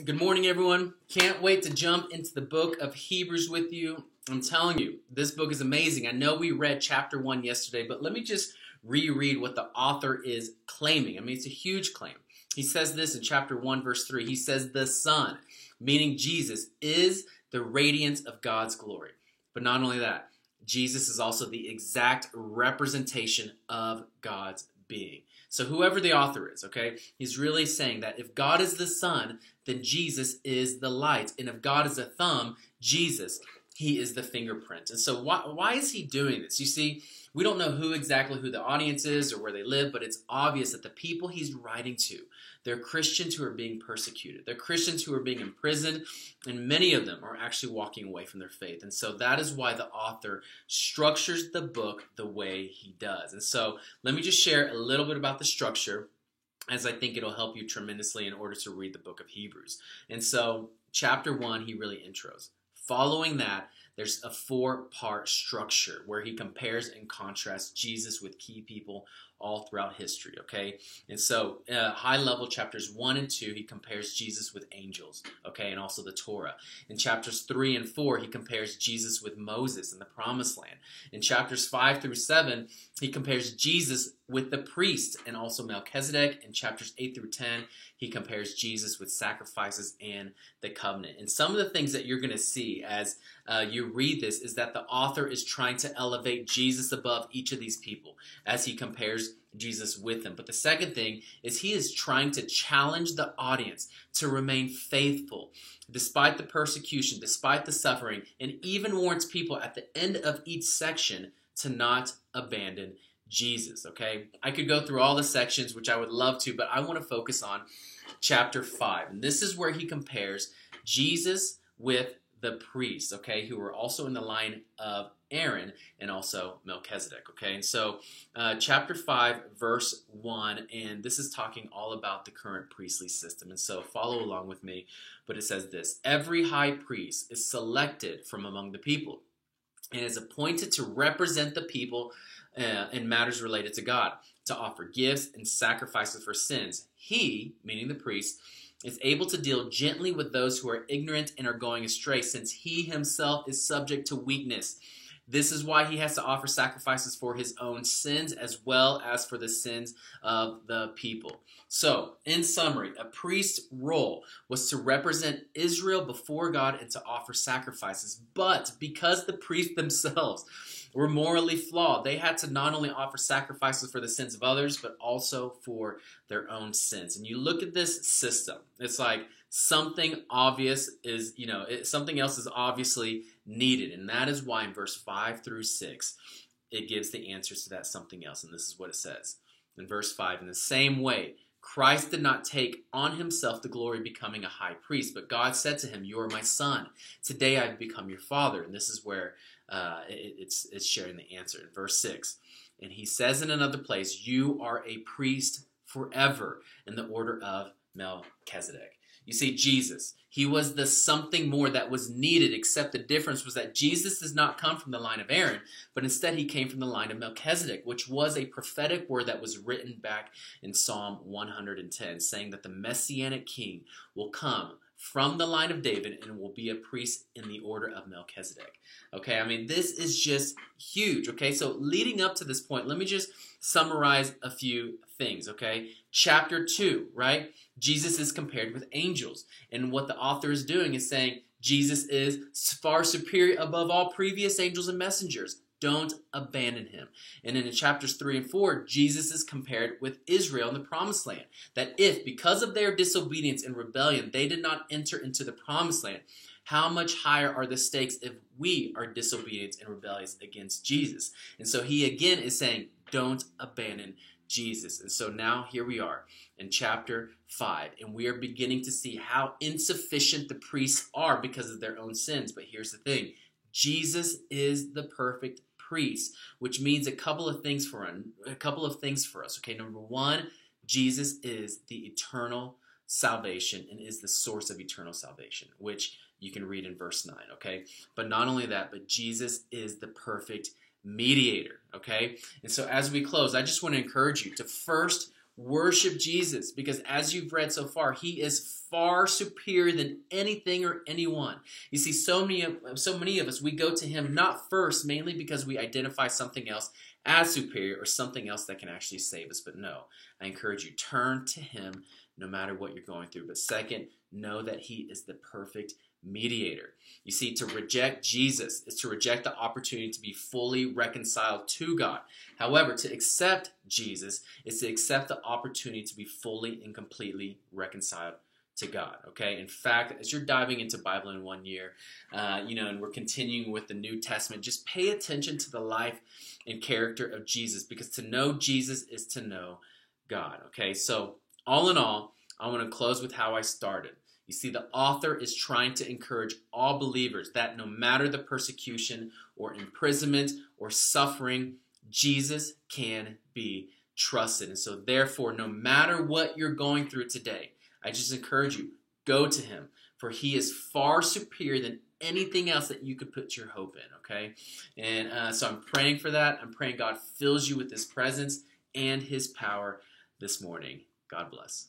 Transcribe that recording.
Good morning, everyone. Can't wait to jump into the book of Hebrews with you. I'm telling you, this book is amazing. I know we read chapter 1 yesterday, but let me just reread what the author is claiming. I mean, it's a huge claim. He says this in chapter 1, verse 3. He says, the Son, meaning Jesus, is the radiance of God's glory. But not only that, Jesus is also the exact representation of God's being. So whoever the author is, okay, he's really saying that if God is the sun, then Jesus is the light. And if God is a thumb, Jesus, he is the fingerprint. And so why is he doing this? You see, we don't know who the audience is or where they live, but it's obvious that the people he's writing to, they're Christians who are being persecuted. They're Christians who are being imprisoned, and many of them are actually walking away from their faith. And so that is why the author structures the book the way he does. And so let me just share a little bit about the structure, as I think it'll help you tremendously in order to read the book of Hebrews. And so chapter 1, he really intros. Following that, there's a 4-part structure where he compares and contrasts Jesus with key people all throughout history, okay? And so high level chapters 1 and 2, he compares Jesus with angels, okay, and also the Torah. In chapters 3 and 4, he compares Jesus with Moses and the Promised Land. In chapters 5 through 7, he compares Jesus with the priest and also Melchizedek. In chapters 8 through 10, he compares Jesus with sacrifices and the covenant. And some of the things that you're going to see as you read this is that the author is trying to elevate Jesus above each of these people as he compares Jesus with them. But the second thing is he is trying to challenge the audience to remain faithful despite the persecution, despite the suffering, and even warns people at the end of each section to not abandon Jesus, okay? I could go through all the sections, which I would love to, but I want to focus on chapter 5. And this is where he compares Jesus with the priests, okay, who were also in the line of Aaron and also Melchizedek, okay? And so chapter 5, verse 1, and this is talking all about the current priestly system. And so follow along with me, but it says this: every high priest is selected from among the people and is appointed to represent the people in matters related to God, to offer gifts and sacrifices for sins. He, meaning the priest, is able to deal gently with those who are ignorant and are going astray, since he himself is subject to weakness. This is why he has to offer sacrifices for his own sins as well as for the sins of the people. So, in summary, a priest's role was to represent Israel before God and to offer sacrifices. But because the priests themselves were morally flawed, they had to not only offer sacrifices for the sins of others, but also for their own sins. And you look at this system, it's like something obvious is, something else is obviously needed. And that is why in verse 5 through 6, it gives the answers to that something else. And this is what it says. In verse 5, in the same way, Christ did not take on himself the glory of becoming a high priest, but God said to him, "You are my son. Today I have become your father." And this is where it's sharing the answer. In verse 6, and he says in another place, "You are a priest forever in the order of Melchizedek." You see, Jesus, he was the something more that was needed, except the difference was that Jesus does not come from the line of Aaron, but instead he came from the line of Melchizedek, which was a prophetic word that was written back in Psalm 110, saying that the Messianic king will come from the line of David and will be a priest in the order of Melchizedek. Okay, I mean, this is just huge. Okay, so leading up to this point, let me just summarize a few things, okay? Chapter 2, right? Jesus is compared with angels. And what the author is doing is saying Jesus is far superior above all previous angels and messengers. Don't abandon him. And then in chapters 3 and 4, Jesus is compared with Israel in the Promised Land. That if, because of their disobedience and rebellion, they did not enter into the Promised Land, how much higher are the stakes if we are disobedient and rebellious against Jesus? And so he again is saying, don't abandon Jesus. And so now here we are in chapter 5, and we are beginning to see how insufficient the priests are because of their own sins. But here's the thing. Jesus is the perfect priest, which means a couple of things for us. Okay, number one, Jesus is the eternal salvation and is the source of eternal salvation, which you can read in verse 9, okay? But not only that, but Jesus is the perfect mediator, okay? And so as we close, I just want to encourage you to first Worship Jesus, because as you've read so far, he is far superior than anything or anyone. You see, so many of us, we go to him not first, mainly because we identify something else as superior or something else that can actually save us. But no, I encourage you, turn to him no matter what you're going through. But second, know that he is the perfect mediator. You see, to reject Jesus is to reject the opportunity to be fully reconciled to God. However, to accept Jesus is to accept the opportunity to be fully and completely reconciled to God. Okay. In fact, as you're diving into Bible in 1 year, and we're continuing with the New Testament, just pay attention to the life and character of Jesus, because to know Jesus is to know God. Okay. So all in all, I want to close with how I started. You see, the author is trying to encourage all believers that no matter the persecution or imprisonment or suffering, Jesus can be trusted. And so therefore, no matter what you're going through today, I just encourage you, go to him, for he is far superior than anything else that you could put your hope in, okay? And so I'm praying for that. I'm praying God fills you with his presence and his power this morning. God bless.